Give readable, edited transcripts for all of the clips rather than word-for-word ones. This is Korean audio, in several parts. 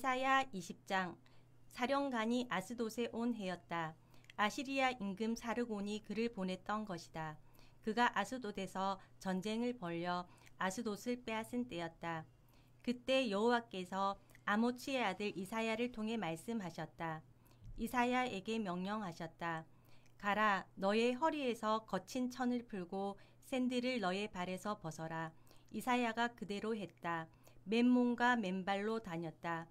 이사야 20장. 사령관이 아스돗에 온 해였다. 아시리아 임금 사르곤이 그를 보냈던 것이다. 그가 아스돗에서 전쟁을 벌여 아스돗을 빼앗은 때였다. 그때 여호와께서 아모츠의 아들 이사야를 통해 말씀하셨다. 이사야에게 명령하셨다. 가라, 너의 허리에서 거친 천을 풀고 샌들을 너의 발에서 벗어라. 이사야가 그대로 했다. 맨몸과 맨발로 다녔다.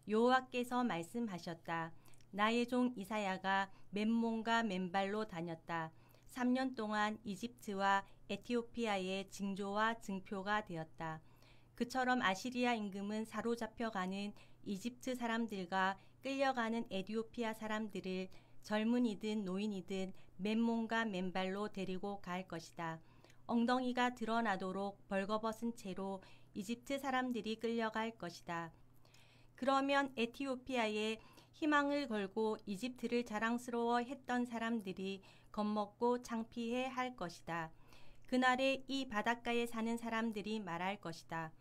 여호와께서 말씀하셨다. 나의 종 이사야가 맨몸과 맨발로 다녔다. 3년 동안 이집트와 에티오피아의 징조와 증표가 되었다. 그처럼 아시리아 임금은 사로잡혀가는 이집트 사람들과 끌려가는 에티오피아 사람들을 젊은이든 노인이든 맨몸과 맨발로 데리고 갈 것이다. 엉덩이가 드러나도록 벌거벗은 채로 이집트 사람들이 끌려갈 것이다. 그러면 에티오피아에 희망을 걸고 이집트를 자랑스러워 했던 사람들이 겁먹고 창피해 할 것이다. 그날에 이 바닷가에 사는 사람들이 말할 것이다.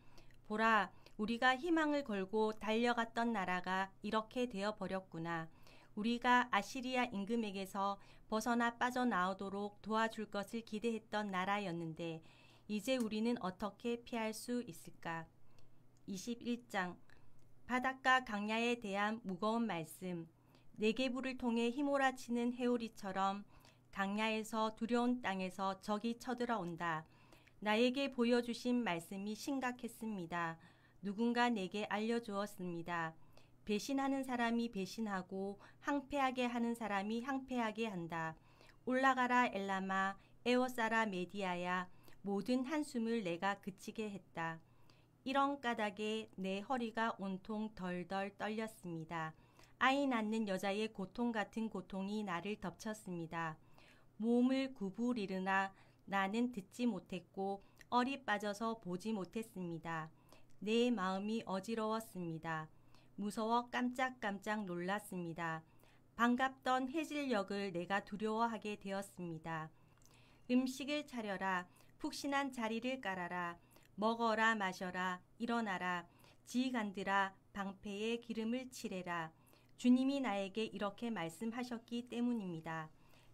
보라, 우리가 희망을 걸고 달려갔던 나라가 이렇게 되어버렸구나. 우리가 아시리아 임금에게서 벗어나 빠져나오도록 도와줄 것을 기대했던 나라였는데 이제 우리는 어떻게 피할 수 있을까? 21장. 바닷가 강야에 대한 무거운 말씀. 네게부를 통해 휘몰아치는 해오리처럼 강야에서 두려운 땅에서 적이 쳐들어온다. 나에게 보여주신 말씀이 심각했습니다. 누군가 내게 알려주었습니다. 배신하는 사람이 배신하고 항폐하게 하는 사람이 항폐하게 한다. 올라가라 엘라마, 에워싸라 메디아야. 모든 한숨을 내가 그치게 했다. 이런 까닭에 내 허리가 온통 덜덜 떨렸습니다. 아이 낳는 여자의 고통 같은 고통이 나를 덮쳤습니다. 몸을 구부리르나 나는 듣지 못했고 얼이 빠져서 보지 못했습니다. 내 마음이 어지러웠습니다. 무서워 깜짝깜짝 놀랐습니다. 반갑던 해질녘을 내가 두려워하게 되었습니다. 음식을 차려라. 푹신한 자리를 깔아라. 먹어라 마셔라. 일어나라. 지간들아 방패에 기름을 칠해라. 주님이 나에게 이렇게 말씀하셨기 때문입니다.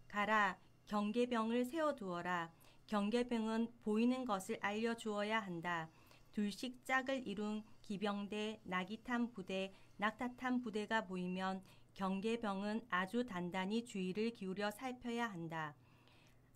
가라. 경계병을 세워두어라. 경계병은 보이는 것을 알려주어야 한다. 둘씩 짝을 이룬 기병대, 나깃한 부대, 낙타탄 부대가 보이면 경계병은 아주 단단히 주의를 기울여 살펴야 한다.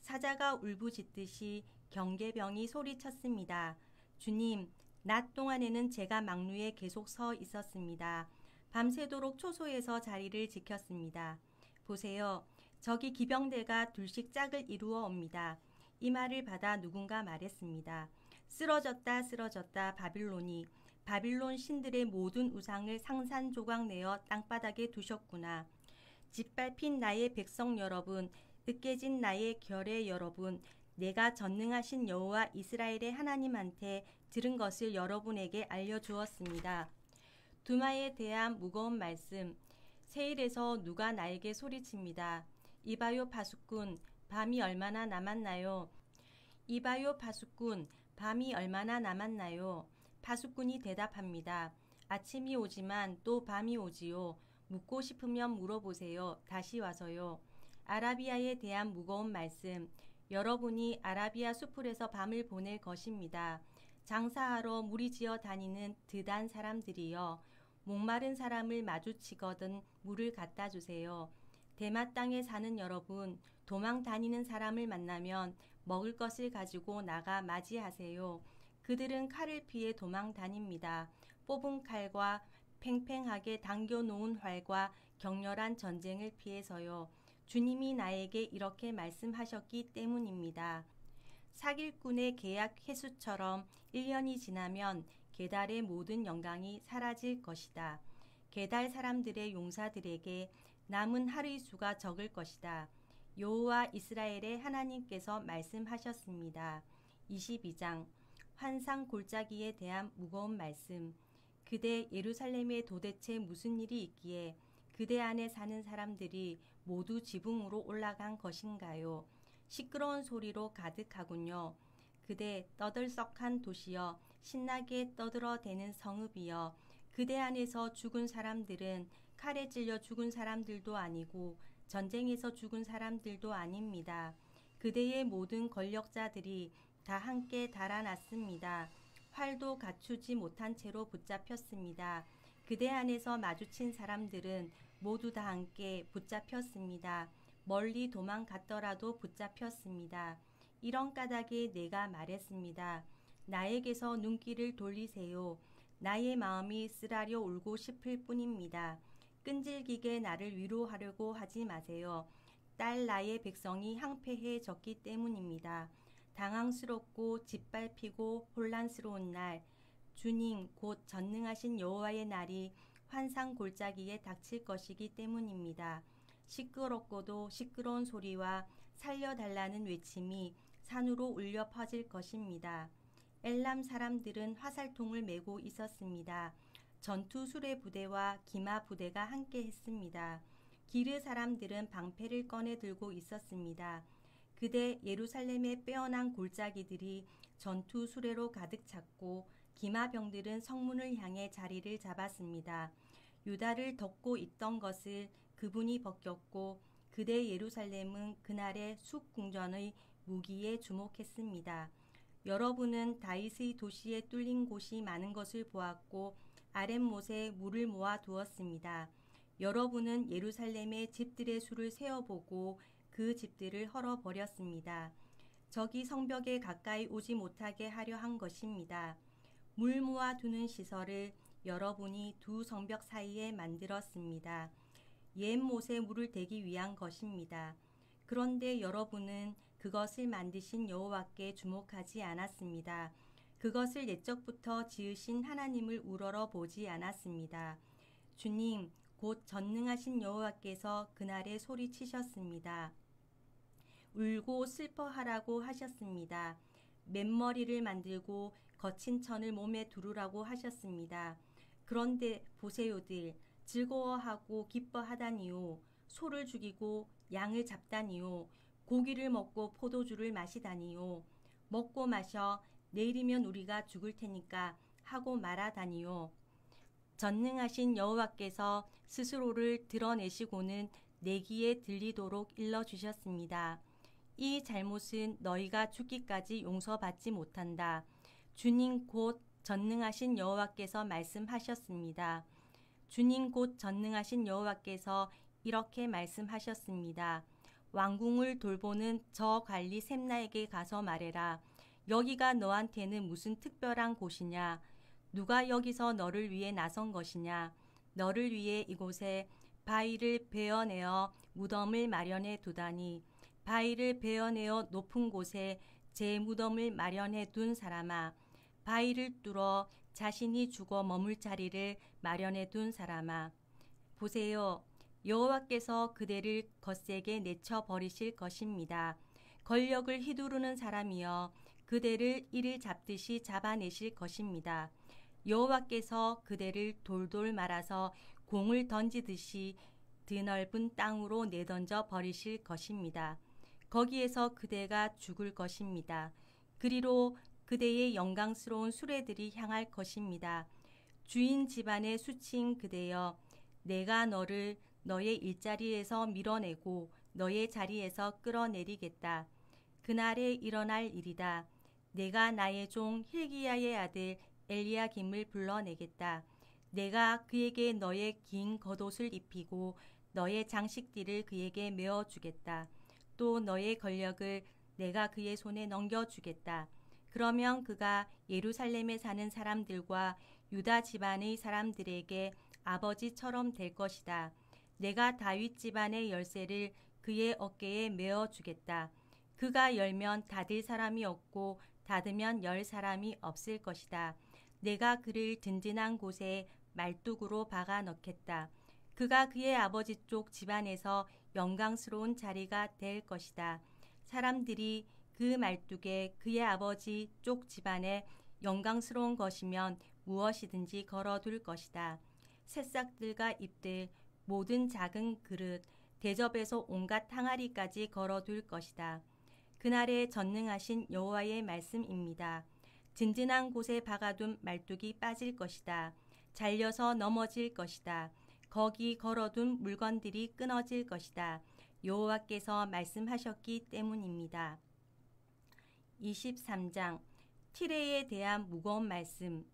사자가 울부짖듯이 경계병이 소리쳤습니다. 주님, 낮 동안에는 제가 망루에 계속 서 있었습니다. 밤새도록 초소에서 자리를 지켰습니다. 보세요. 저기 기병대가 둘씩 짝을 이루어 옵니다. 이 말을 받아 누군가 말했습니다. 쓰러졌다 쓰러졌다 바빌론이. 바빌론 신들의 모든 우상을 상산조각 내어 땅바닥에 두셨구나. 짓밟힌 나의 백성 여러분, 으깨진 나의 결의 여러분, 내가 전능하신 여호와 이스라엘의 하나님한테 들은 것을 여러분에게 알려주었습니다. 두마에 대한 무거운 말씀. 세일에서 누가 나에게 소리칩니다. 이봐요 파수꾼, 밤이 얼마나 남았나요? 이봐요 파수꾼, 밤이 얼마나 남았나요? 파수꾼이 대답합니다. 아침이 오지만 또 밤이 오지요. 묻고 싶으면 물어보세요. 다시 와서요. 아라비아에 대한 무거운 말씀. 여러분이 아라비아 수풀에서 밤을 보낼 것입니다. 장사하러 무리지어 다니는 드단 사람들이여. 목마른 사람을 마주치거든 물을 갖다 주세요. 대마 땅에 사는 여러분, 도망 다니는 사람을 만나면 먹을 것을 가지고 나가 맞이하세요. 그들은 칼을 피해 도망 다닙니다. 뽑은 칼과 팽팽하게 당겨놓은 활과 격렬한 전쟁을 피해서요. 주님이 나에게 이렇게 말씀하셨기 때문입니다. 사길꾼의 계약 회수처럼 1년이 지나면 게달의 모든 영광이 사라질 것이다. 게달 사람들의 용사들에게 남은 하루의 수가 적을 것이다. 여호와 이스라엘의 하나님께서 말씀하셨습니다. 22장. 환상 골짜기에 대한 무거운 말씀. 그대 예루살렘에 도대체 무슨 일이 있기에 그대 안에 사는 사람들이 모두 지붕으로 올라간 것인가요? 시끄러운 소리로 가득하군요. 그대 떠들썩한 도시여, 신나게 떠들어대는 성읍이여, 그대 안에서 죽은 사람들은 칼에 찔려 죽은 사람들도 아니고 전쟁에서 죽은 사람들도 아닙니다. 그대의 모든 권력자들이 다 함께 달아났습니다. 활도 갖추지 못한 채로 붙잡혔습니다. 그대 안에서 마주친 사람들은 모두 다 함께 붙잡혔습니다. 멀리 도망갔더라도 붙잡혔습니다. 이런 까닭에 내가 말했습니다. 나에게서 눈길을 돌리세요. 나의 마음이 쓰라려 울고 싶을 뿐입니다. 끈질기게 나를 위로하려고 하지 마세요. 딸 나의 백성이 항폐해졌기 때문입니다. 당황스럽고 짓밟히고 혼란스러운 날, 주님 곧 전능하신 여호와의 날이 환상 골짜기에 닥칠 것이기 때문입니다. 시끄럽고도 시끄러운 소리와 살려달라는 외침이 산으로 울려 퍼질 것입니다. 엘람 사람들은 화살통을 메고 있었습니다. 전투 수레 부대와 기마 부대가 함께 했습니다. 기르 사람들은 방패를 꺼내 들고 있었습니다. 그대 예루살렘의 빼어난 골짜기들이 전투 수레로 가득 찼고 기마병들은 성문을 향해 자리를 잡았습니다. 유다를 덮고 있던 것을 그분이 벗겼고 그대 예루살렘은 그날의 숲궁전의 무기에 주목했습니다. 여러분은 다윗의 도시에 뚫린 곳이 많은 것을 보았고 아랫못에 물을 모아 두었습니다. 여러분은 예루살렘의 집들의 수를 세어보고 그 집들을 헐어버렸습니다. 적이 성벽에 가까이 오지 못하게 하려 한 것입니다. 물 모아 두는 시설을 여러분이 두 성벽 사이에 만들었습니다. 옛 못에 물을 대기 위한 것입니다. 그런데 여러분은 그것을 만드신 여호와께 주목하지 않았습니다. 그것을 옛적부터 지으신 하나님을 우러러 보지 않았습니다. 주님, 곧 전능하신 여호와께서 그날에 소리치셨습니다. 울고 슬퍼하라고 하셨습니다. 맨머리를 만들고 거친 천을 몸에 두르라고 하셨습니다. 그런데 보세요들, 즐거워하고 기뻐하다니요. 소를 죽이고 양을 잡다니요. 고기를 먹고 포도주를 마시다니요. 먹고 마셔 내일이면 우리가 죽을 테니까 하고 말하다니요. 전능하신 여호와께서 스스로를 드러내시고는 내 귀에 들리도록 일러주셨습니다. 이 잘못은 너희가 죽기까지 용서받지 못한다. 주님 곧 전능하신 여호와께서 말씀하셨습니다. 주님 곧 전능하신 여호와께서 이렇게 말씀하셨습니다. 왕궁을 돌보는 저 관리 셈나에게 가서 말해라. 여기가 너한테는 무슨 특별한 곳이냐? 누가 여기서 너를 위해 나선 것이냐? 너를 위해 이곳에 바위를 베어내어 무덤을 마련해 두다니. 바위를 베어내어 높은 곳에 제 무덤을 마련해 둔 사람아. 바위를 뚫어 자신이 죽어 머물 자리를 마련해 둔 사람아. 보세요. 여호와께서 그대를 거세게 내쳐 버리실 것입니다. 권력을 휘두르는 사람이여 그대를 이를 잡듯이 잡아내실 것입니다. 여호와께서 그대를 돌돌 말아서 공을 던지듯이 드넓은 땅으로 내던져 버리실 것입니다. 거기에서 그대가 죽을 것입니다. 그리로 그대의 영광스러운 수레들이 향할 것입니다. 주인 집안의 수치인 그대여, 내가 너를 너의 일자리에서 밀어내고 너의 자리에서 끌어내리겠다. 그날에 일어날 일이다. 내가 나의 종 hil기야의 아들 엘리야김을 불러내겠다. 내가 그에게 너의 긴 겉옷을 입히고 너의 장식띠를 그에게 메어주겠다. 또 너의 권력을 내가 그의 손에 넘겨주겠다. 그러면 그가 예루살렘에 사는 사람들과 유다 집안의 사람들에게 아버지처럼 될 것이다. 내가 다윗 집안의 열쇠를 그의 어깨에 메어주겠다. 그가 열면 닫을 사람이 없고 닫으면 열 사람이 없을 것이다. 내가 그를 든든한 곳에 말뚝으로 박아 넣겠다. 그가 그의 아버지 쪽 집안에서 영광스러운 자리가 될 것이다. 사람들이 그 말뚝에 그의 아버지 쪽 집안에 영광스러운 것이면 무엇이든지 걸어둘 것이다. 새싹들과 잎들, 모든 작은 그릇, 대접에서 온갖 항아리까지 걸어둘 것이다. 그날에 전능하신 여호와의 말씀입니다. 든든한 곳에 박아둔 말뚝이 빠질 것이다. 잘려서 넘어질 것이다. 거기 걸어둔 물건들이 끊어질 것이다. 여호와께서 말씀하셨기 때문입니다. 23장 티레에 대한 무거운 말씀.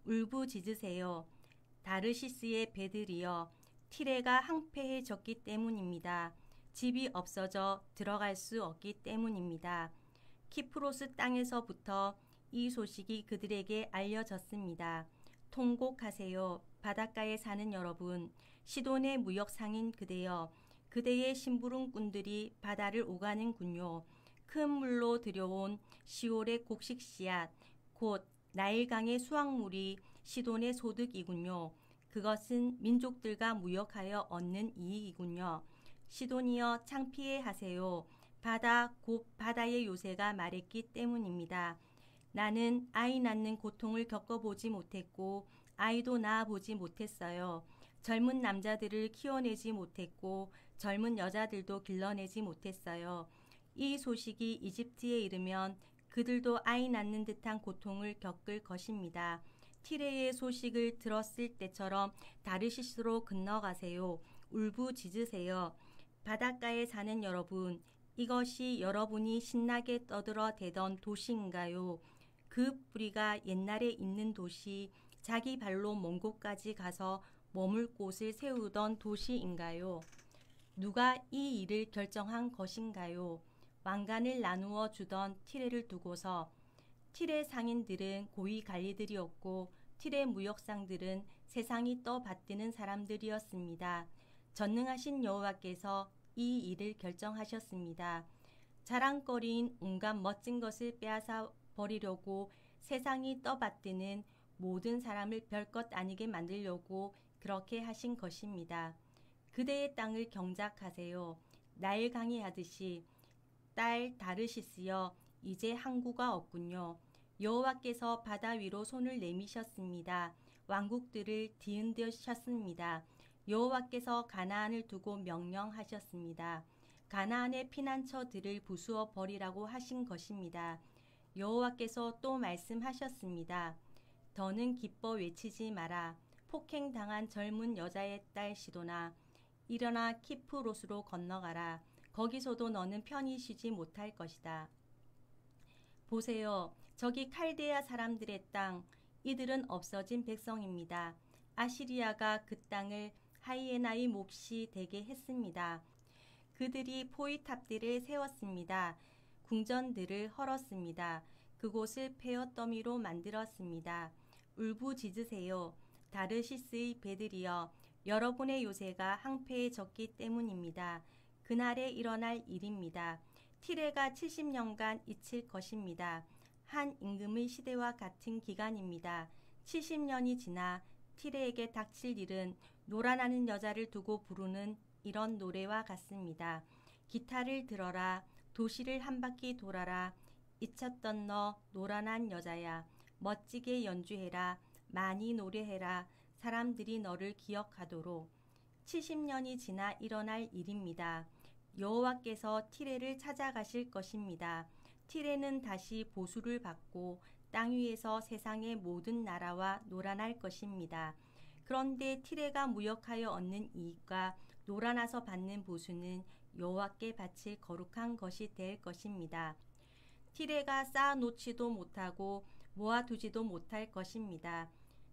울부짖으세요. 다르시스의 배들이여, 티레가 항폐해졌기 때문입니다. 집이 없어져 들어갈 수 없기 때문입니다. 키프로스 땅에서부터 이 소식이 그들에게 알려졌습니다. 통곡하세요. 바닷가에 사는 여러분, 시돈의 무역상인 그대여, 그대의 심부름꾼들이 바다를 오가는군요. 큰 물로 들여온 시올의 곡식 씨앗, 곧 나일강의 수확물이 시돈의 소득이군요. 그것은 민족들과 무역하여 얻는 이익이군요. 시돈이여, 창피해 하세요. 바다 곧 바다의 요새가 말했기 때문입니다. 나는 아이 낳는 고통을 겪어보지 못했고 아이도 낳아보지 못했어요. 젊은 남자들을 키워내지 못했고 젊은 여자들도 길러내지 못했어요. 이 소식이 이집트에 이르면 그들도 아이 낳는 듯한 고통을 겪을 것입니다. 티레의 소식을 들었을 때처럼 다르시스로 건너가세요. 울부짖으세요. 바닷가에 사는 여러분, 이것이 여러분이 신나게 떠들어대던 도시인가요? 그 뿌리가 옛날에 있는 도시, 자기 발로 먼 곳까지 가서 머물 곳을 세우던 도시인가요? 누가 이 일을 결정한 것인가요? 왕관을 나누어 주던 티레를 두고서. 티레 상인들은 고위 관리들이었고 티레 무역상들은 세상이 떠받드는 사람들이었습니다. 전능하신 여호와께서 이 일을 결정하셨습니다. 자랑거리인 온갖 멋진 것을 빼앗아 버리려고 세상이 떠받드는 모든 사람을 별것 아니게 만들려고 그렇게 하신 것입니다. 그대의 땅을 경작하세요. 나일강이 하듯이. 딸 다르시스여, 이제 항구가 없군요. 여호와께서 바다 위로 손을 내미셨습니다. 왕국들을 뒤흔드셨습니다. 여호와께서 가나안을 두고 명령하셨습니다. 가나안의 피난처들을 부수어 버리라고 하신 것입니다. 여호와께서 또 말씀하셨습니다. 더는 기뻐 외치지 마라. 폭행당한 젊은 여자의 딸 시도나, 일어나 키프로스로 건너가라. 거기서도 너는 편히 쉬지 못할 것이다. 보세요. 저기 칼데아 사람들의 땅, 이들은 없어진 백성입니다. 아시리아가 그 땅을 하이에나의 몹시 되게 했습니다. 그들이 포위탑들을 세웠습니다. 궁전들을 헐었습니다. 그곳을 폐허더미로 만들었습니다. 울부짖으세요. 다르시스의 배들이여, 여러분의 요새가 항폐해졌기 때문입니다. 그날에 일어날 일입니다. 티레가 70년간 잊힐 것입니다. 한 임금의 시대와 같은 기간입니다. 70년이 지나 티레에게 닥칠 일은 노란하는 여자를 두고 부르는 이런 노래와 같습니다. 기타를 들어라. 도시를 한 바퀴 돌아라. 잊혔던 너 노란한 여자야. 멋지게 연주해라. 많이 노래해라. 사람들이 너를 기억하도록. 70년이 지나 일어날 일입니다. 여호와께서 티레를 찾아가실 것입니다. 티레는 다시 보수를 받고 땅 위에서 세상의 모든 나라와 노란할 것입니다. 그런데 티레가 무역하여 얻는 이익과 노란아서 받는 보수는 여호와께 바칠 거룩한 것이 될 것입니다. 티레가 쌓아놓지도 못하고 모아두지도 못할 것입니다.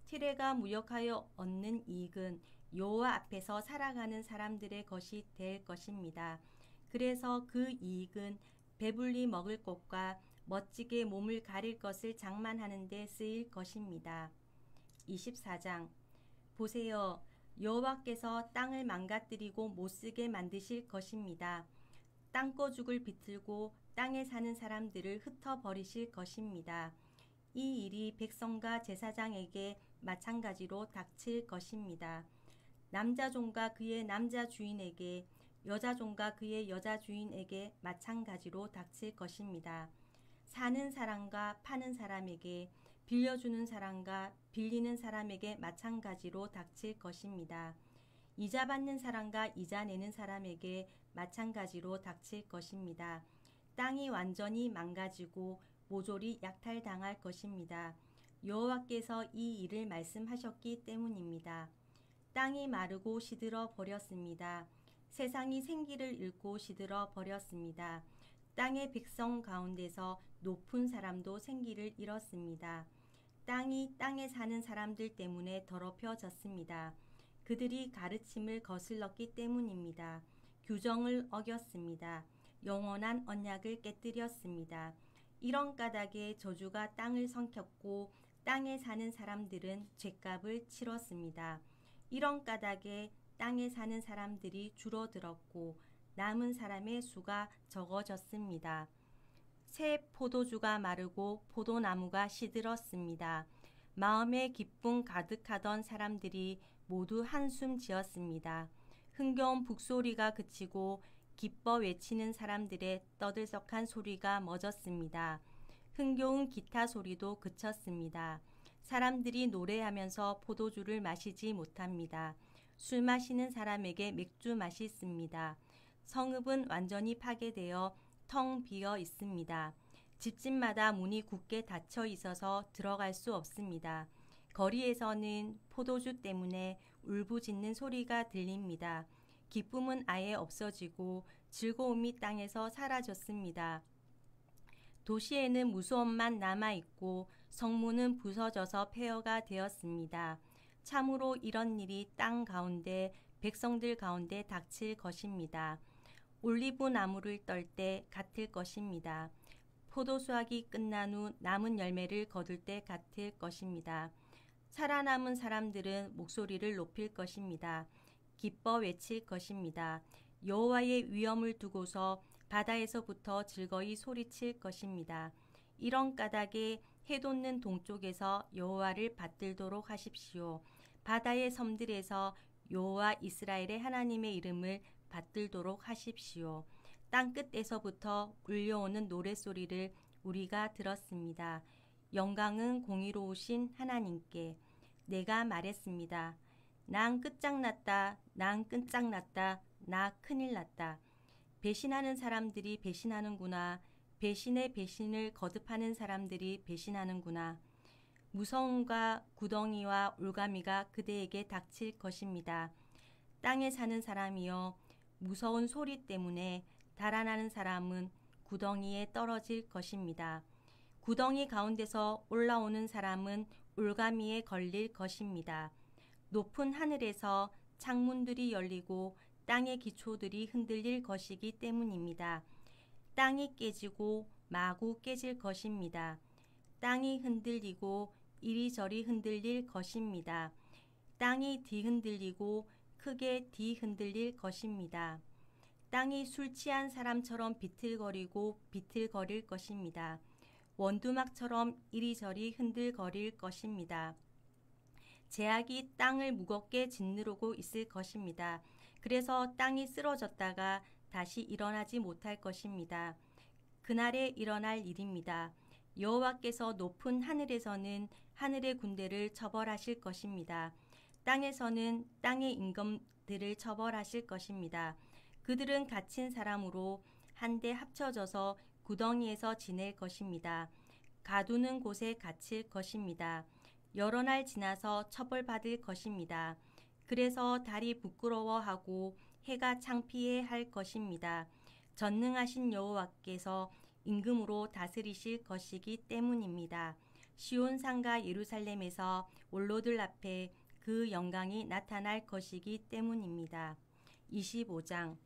티레가 무역하여 얻는 이익은 여호와 앞에서 살아가는 사람들의 것이 될 것입니다. 그래서 그 이익은 배불리 먹을 것과 멋지게 몸을 가릴 것을 장만하는 데 쓰일 것입니다. 24장. 보세요. 여호와께서 땅을 망가뜨리고 못쓰게 만드실 것입니다. 땅거죽을 비틀고 땅에 사는 사람들을 흩어버리실 것입니다. 이 일이 백성과 제사장에게 마찬가지로 닥칠 것입니다. 남자종과 그의 남자 주인에게, 여자종과 그의 여자 주인에게 마찬가지로 닥칠 것입니다. 사는 사람과 파는 사람에게, 빌려주는 사람과 빌리는 사람에게 마찬가지로 닥칠 것입니다. 이자 받는 사람과 이자 내는 사람에게 마찬가지로 닥칠 것입니다. 땅이 완전히 망가지고 모조리 약탈당할 것입니다. 여호와께서 이 일을 말씀하셨기 때문입니다. 땅이 마르고 시들어 버렸습니다. 세상이 생기를 잃고 시들어 버렸습니다. 땅의 백성 가운데서 높은 사람도 생기를 잃었습니다. 땅이 땅에 사는 사람들 때문에 더럽혀졌습니다. 그들이 가르침을 거슬렀기 때문입니다. 규정을 어겼습니다. 영원한 언약을 깨뜨렸습니다. 이런 까닭에 저주가 땅을 삼켰고 땅에 사는 사람들은 죗값을 치렀습니다. 이런 까닭에 땅에 사는 사람들이 줄어들었고 남은 사람의 수가 적어졌습니다. 새 포도주가 마르고 포도나무가 시들었습니다. 마음에 기쁨 가득하던 사람들이 모두 한숨 지었습니다. 흥겨운 북소리가 그치고 기뻐 외치는 사람들의 떠들썩한 소리가 멎었습니다. 흥겨운 기타 소리도 그쳤습니다. 사람들이 노래하면서 포도주를 마시지 못합니다. 술 마시는 사람에게 맥주 맛있습니다. 성읍은 완전히 파괴되어 텅 비어 있습니다. 집집마다 문이 굳게 닫혀 있어서 들어갈 수 없습니다. 거리에서는 포도주 때문에 울부짖는 소리가 들립니다. 기쁨은 아예 없어지고 즐거움이 땅에서 사라졌습니다. 도시에는 무서움만 남아있고 성문은 부서져서 폐허가 되었습니다. 참으로 이런 일이 땅 가운데 백성들 가운데 닥칠 것입니다. 올리브 나무를 떨 때 같을 것입니다. 포도 수확이 끝난 후 남은 열매를 거둘 때 같을 것입니다. 살아남은 사람들은 목소리를 높일 것입니다. 기뻐 외칠 것입니다. 여호와의 위엄을 두고서 바다에서부터 즐거이 소리칠 것입니다. 이런 까닭에 해 돋는 동쪽에서 여호와를 받들도록 하십시오. 바다의 섬들에서 여호와 이스라엘의 하나님의 이름을 받들도록 하십시오. 땅끝에서부터 울려오는 노랫소리를 우리가 들었습니다. 영광은 공의로우신 하나님께. 내가 말했습니다. 난 끝장났다. 난 끝장났다. 나 큰일 났다. 배신하는 사람들이 배신하는구나. 배신의 배신을 거듭하는 사람들이 배신하는구나. 무서움과 구덩이와 올가미가 그대에게 닥칠 것입니다. 땅에 사는 사람이여, 무서운 소리 때문에 달아나는 사람은 구덩이에 떨어질 것입니다. 구덩이 가운데서 올라오는 사람은 올가미에 걸릴 것입니다. 높은 하늘에서 창문들이 열리고 땅의 기초들이 흔들릴 것이기 때문입니다. 땅이 깨지고 마구 깨질 것입니다. 땅이 흔들리고 이리저리 흔들릴 것입니다. 땅이 뒤흔들리고 크게 뒤흔들릴 것입니다. 땅이 술 취한 사람처럼 비틀거리고 비틀거릴 것입니다. 원두막처럼 이리저리 흔들거릴 것입니다. 재앙이 땅을 무겁게 짓누르고 있을 것입니다. 그래서 땅이 쓰러졌다가 다시 일어나지 못할 것입니다. 그날에 일어날 일입니다. 여호와께서 높은 하늘에서는 하늘의 군대를 처벌하실 것입니다. 땅에서는 땅의 임금들을 처벌하실 것입니다. 그들은 갇힌 사람으로 한데 합쳐져서 구덩이에서 지낼 것입니다. 가두는 곳에 갇힐 것입니다. 여러 날 지나서 처벌받을 것입니다. 그래서 달이 부끄러워하고 해가 창피해 할 것입니다. 전능하신 여호와께서 임금으로 다스리실 것이기 때문입니다. 시온 산과 예루살렘에서 원로들 앞에 그 영광이 나타날 것이기 때문입니다. 25장.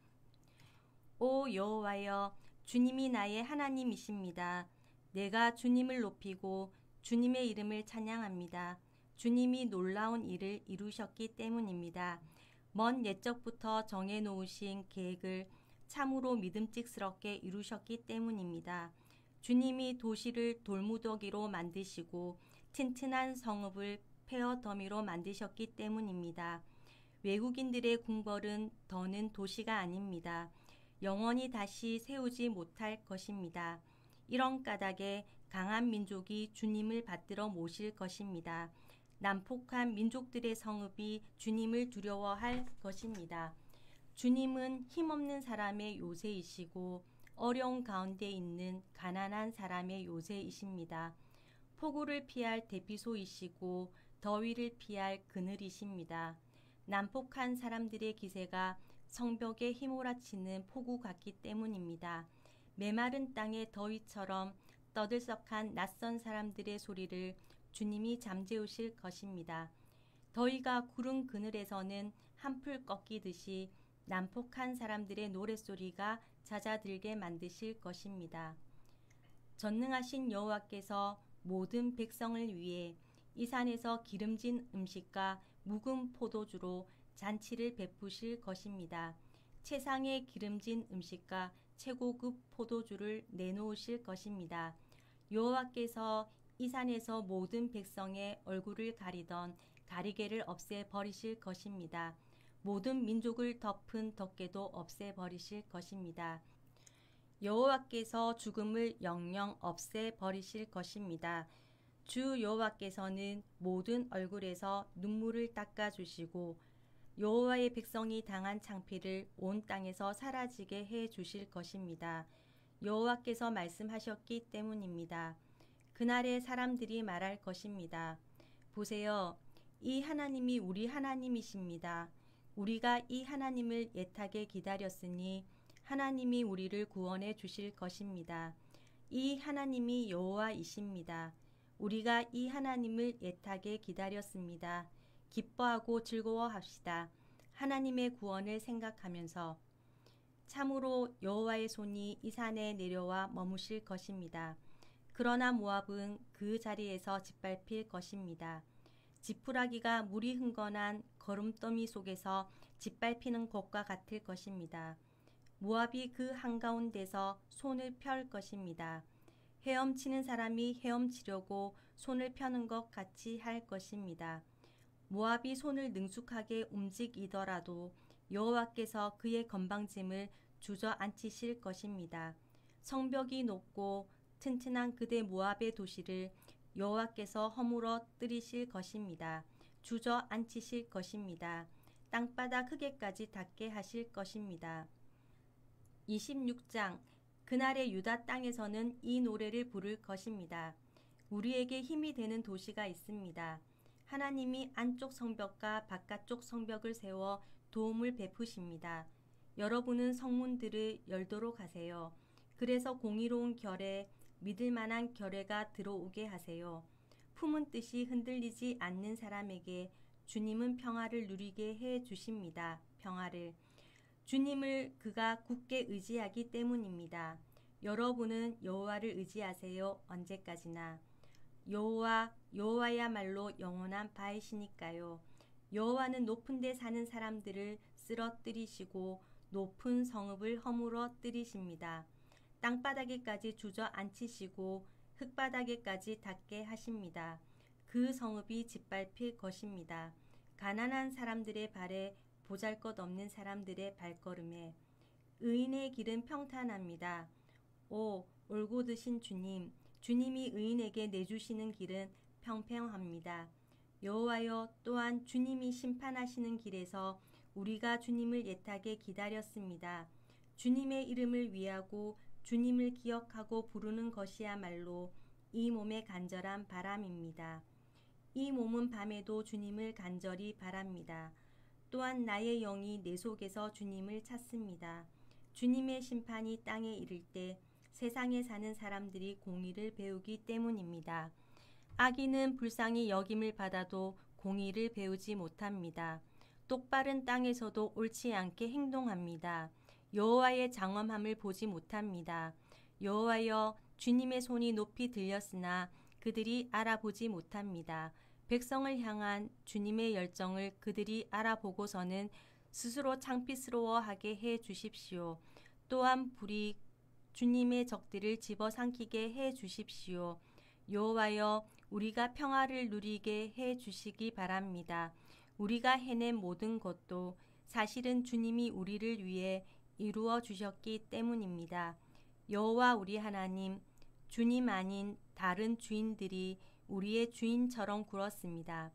오 여호와여, 주님이 나의 하나님이십니다. 내가 주님을 높이고 주님의 이름을 찬양합니다. 주님이 놀라운 일을 이루셨기 때문입니다. 먼 옛적부터 정해놓으신 계획을 참으로 믿음직스럽게 이루셨기 때문입니다. 주님이 도시를 돌무더기로 만드시고 튼튼한 성읍을 폐허 더미로 만드셨기 때문입니다. 외국인들의 궁궐은 더는 도시가 아닙니다. 영원히 다시 세우지 못할 것입니다. 이런 까닭에 강한 민족이 주님을 받들어 모실 것입니다. 난폭한 민족들의 성읍이 주님을 두려워할 것입니다. 주님은 힘없는 사람의 요새이시고 어려운 가운데 있는 가난한 사람의 요새이십니다. 폭우를 피할 대피소이시고 더위를 피할 그늘이십니다. 난폭한 사람들의 기세가 성벽에 휘몰아치는 폭우 같기 때문입니다. 메마른 땅의 더위처럼 떠들썩한 낯선 사람들의 소리를 주님이 잠재우실 것입니다. 더위가 구름 그늘에서는 한풀 꺾이듯이 난폭한 사람들의 노랫소리가 잦아들게 만드실 것입니다. 전능하신 여호와께서 모든 백성을 위해 이 산에서 기름진 음식과 묵은 포도주로 잔치를 베푸실 것입니다. 최상의 기름진 음식과 최고급 포도주를 내놓으실 것입니다. 여호와께서 이 산에서 모든 백성의 얼굴을 가리던 가리개를 없애버리실 것입니다. 모든 민족을 덮은 덮개도 없애버리실 것입니다. 여호와께서 죽음을 영영 없애버리실 것입니다. 주 여호와께서는 모든 얼굴에서 눈물을 닦아주시고 여호와의 백성이 당한 창피를 온 땅에서 사라지게 해 주실 것입니다. 여호와께서 말씀하셨기 때문입니다. 그날에 사람들이 말할 것입니다. 보세요. 이 하나님이 우리 하나님이십니다. 우리가 이 하나님을 애타게 기다렸으니 하나님이 우리를 구원해 주실 것입니다. 이 하나님이 여호와이십니다. 우리가 이 하나님을 애타게 기다렸습니다. 기뻐하고 즐거워합시다. 하나님의 구원을 생각하면서 참으로 여호와의 손이 이 산에 내려와 머무실 것입니다. 그러나 모압은 그 자리에서 짓밟힐 것입니다. 지푸라기가 물이 흥건한 거름더미 속에서 짓밟히는 것과 같을 것입니다. 모압이 그 한가운데서 손을 펼 것입니다. 헤엄치는 사람이 헤엄치려고 손을 펴는 것 같이 할 것입니다. 모압이 손을 능숙하게 움직이더라도 여호와께서 그의 건방짐을 주저앉히실 것입니다. 성벽이 높고 튼튼한 그대 모압의 도시를 여호와께서 허물어 뜨리실 것입니다. 주저앉히실 것입니다. 땅바닥 흙에까지 닿게 하실 것입니다. 26장 그날의 유다 땅에서는 이 노래를 부를 것입니다. 우리에게 힘이 되는 도시가 있습니다. 하나님이 안쪽 성벽과 바깥쪽 성벽을 세워 도움을 베푸십니다. 여러분은 성문들을 열도록 하세요. 그래서 공의로운 결에 믿을 만한 결례가 들어오게 하세요. 품은 뜻이 흔들리지 않는 사람에게 주님은 평화를 누리게 해 주십니다. 평화를. 주님을 그가 굳게 의지하기 때문입니다. 여러분은 여호와를 의지하세요. 언제까지나. 여호와야말로 영원한 바이시니까요. 여호와는 높은 데 사는 사람들을 쓰러뜨리시고 높은 성읍을 허물어 뜨리십니다. 땅바닥에까지 주저앉히시고 흙바닥에까지 닿게 하십니다. 그 성읍이 짓밟힐 것입니다. 가난한 사람들의 발에 보잘것없는 사람들의 발걸음에 의인의 길은 평탄합니다. 오 올곧으신 주님, 주님이 의인에게 내주시는 길은 평평합니다. 여호와여, 또한 주님이 심판하시는 길에서 우리가 주님을 애타게 기다렸습니다. 주님의 이름을 위하고 주님을 기억하고 부르는 것이야말로 이 몸의 간절한 바람입니다. 이 몸은 밤에도 주님을 간절히 바랍니다. 또한 나의 영이 내 속에서 주님을 찾습니다. 주님의 심판이 땅에 이를 때 세상에 사는 사람들이 공의를 배우기 때문입니다. 악인은 불쌍히 여김을 받아도 공의를 배우지 못합니다. 똑바른 땅에서도 옳지 않게 행동합니다. 여호와의 장엄함을 보지 못합니다. 여호와여, 주님의 손이 높이 들렸으나 그들이 알아보지 못합니다. 백성을 향한 주님의 열정을 그들이 알아보고서는 스스로 창피스러워하게 해 주십시오. 또한 불이 주님의 적들을 집어삼키게 해 주십시오. 여호와여, 우리가 평화를 누리게 해 주시기 바랍니다. 우리가 해낸 모든 것도 사실은 주님이 우리를 위해 이루어 주셨기 때문입니다. 여호와 우리 하나님, 주님 아닌 다른 주인들이 우리의 주인처럼 굴었습니다.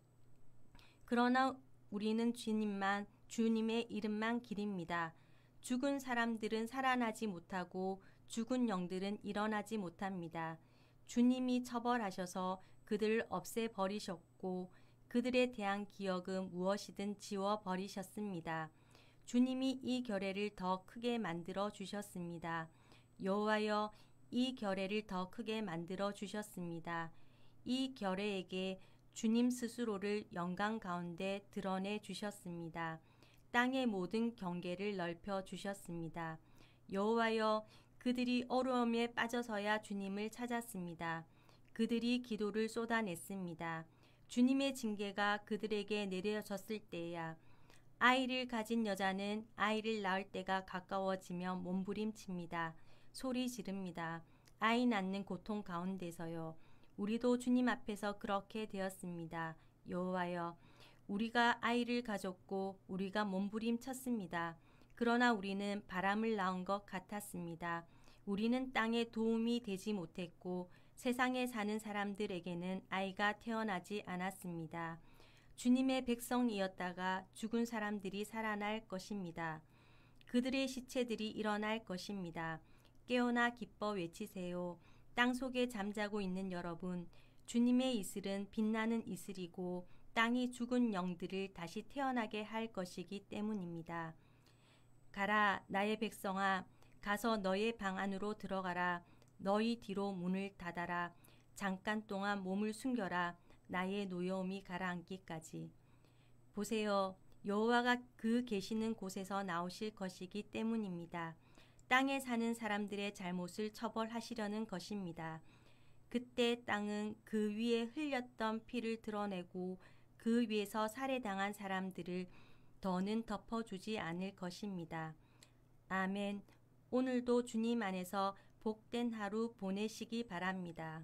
그러나 우리는 주님의 이름만 기립니다. 죽은 사람들은 살아나지 못하고 죽은 영들은 일어나지 못합니다. 주님이 처벌하셔서 그들을 없애버리셨고 그들에 대한 기억은 무엇이든 지워버리셨습니다. 주님이 이 결례를 더 크게 만들어 주셨습니다. 여호와여, 이 결례를 더 크게 만들어 주셨습니다. 이 결례에게 주님 스스로를 영광 가운데 드러내 주셨습니다. 땅의 모든 경계를 넓혀 주셨습니다. 여호와여, 그들이 어려움에 빠져서야 주님을 찾았습니다. 그들이 기도를 쏟아냈습니다. 주님의 징계가 그들에게 내려졌을 때야 아이를 가진 여자는 아이를 낳을 때가 가까워지며 몸부림칩니다. 소리 지릅니다. 아이 낳는 고통 가운데서요. 우리도 주님 앞에서 그렇게 되었습니다. 여호와여, 우리가 아이를 가졌고 우리가 몸부림쳤습니다. 그러나 우리는 바람을 낳은 것 같았습니다. 우리는 땅에 도움이 되지 못했고 세상에 사는 사람들에게는 아이가 태어나지 않았습니다. 주님의 백성이었다가 죽은 사람들이 살아날 것입니다. 그들의 시체들이 일어날 것입니다. 깨어나 기뻐 외치세요. 땅 속에 잠자고 있는 여러분, 주님의 이슬은 빛나는 이슬이고 땅이 죽은 영들을 다시 태어나게 할 것이기 때문입니다. 가라, 나의 백성아, 가서 너의 방 안으로 들어가라. 너희 뒤로 문을 닫아라. 잠깐 동안 몸을 숨겨라. 나의 노여움이 가라앉기까지. 보세요. 여호와가 그 계시는 곳에서 나오실 것이기 때문입니다. 땅에 사는 사람들의 잘못을 처벌하시려는 것입니다. 그때 땅은 그 위에 흘렸던 피를 드러내고 그 위에서 살해당한 사람들을 더는 덮어주지 않을 것입니다. 아멘. 오늘도 주님 안에서 복된 하루 보내시기 바랍니다.